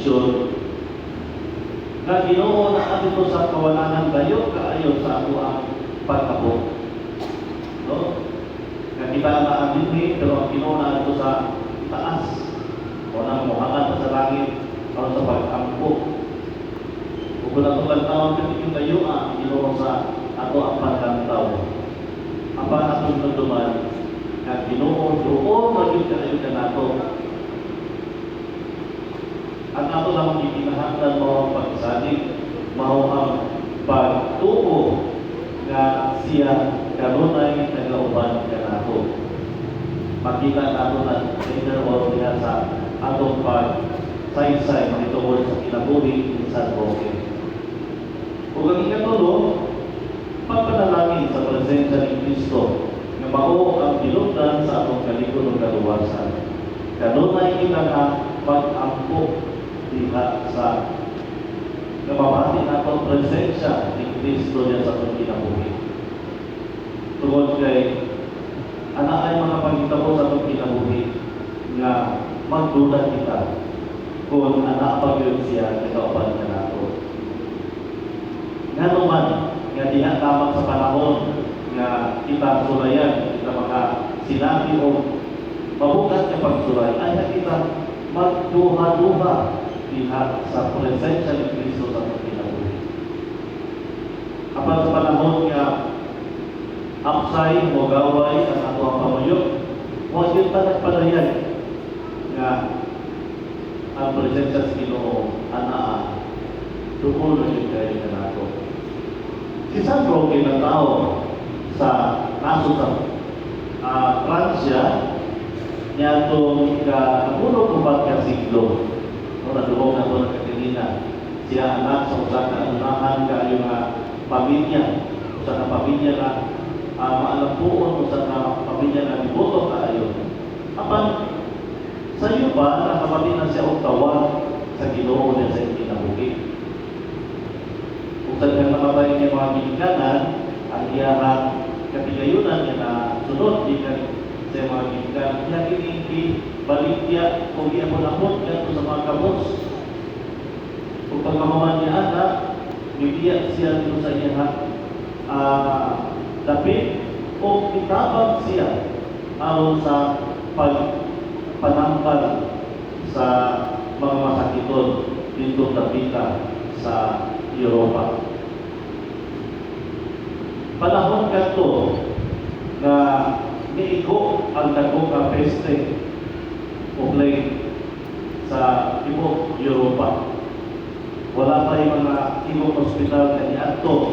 benediksyon nga Ginoo na adto sa kawalangan dayon kaayo sa ato ang pagkabot. No? Nga kita na adinhi pero ang Ginoo na adto sa taas. O nang muhangan sa langit aron sa pag-ampo. Ug kung ato kantawan kini kayo ang Ginoo sa ato ang pagkantaw. Apan atong nagduman nga Ginoo doon maging kayo kanato. Ang ato namang ikinahanglan mo ang pagsalig, mao ang pagtuo nga siya kanunay nagauban kanato. Makita nato na interwal niya sa atong pag-saysay mahitungod sa kinabuhi sa Boke. Ug ang ikatulo, pagpanalangin sa presensya ni Kristo nga mao ang pilugdan sa atong kalikon ug kaluwasan. Kanunay kita nga pag-ampo diha sa namamati nato presensya ni Kristo diya sa atong kinabuhi. Tungod kay ana ay mga pagitabo sa atong kinabuhi nga magduda kita kung ana pa gyud siya nakauban ka nato. Nga naman nga diha lamang sa panahon nga kita sulayan, kita sinabi o mabukat nga pagsulay ay kita magduha-duha diha sa presensya ni Kristo sa atong kinabuhi. Apan sa panahon nga apsay mo gaway ang ato ang pamuyok, huwag yung nagpadayan nga ang presensya sa Ginoo ana doon na yung kayo na nato. Si San Roque na tao sa naso sa Francia niya itong ika-10 ka siglo. Nadulong na ito ng Katilina. Siya anak sa usa ka unahan kayo nga pamilya. Usa ka pamilya na maalampuon, usa ka pamilya na diboto kayo. Apan sa iyo ba nakabati na siya og tawag sa Ginoo niya sa kinabuhi? Kung sa kang namatay niya mga ginikanan, ang iyahang katigayunan niya na sunod di ka sa mga ginikanan, niya kiniki balikya kung iya mo napot ganito sa mga kabos. Kung pagmamaman niya anak, bibigyan siya dito sa iyahang dapit o itabag siya aron sa pagpanangkal sa mga masakiton dito dapita sa Europa. Panahon kadto na niigo ang dagko ka peste o plague sa ibang Europa. Wala pa yung mga ibang hospital na niadto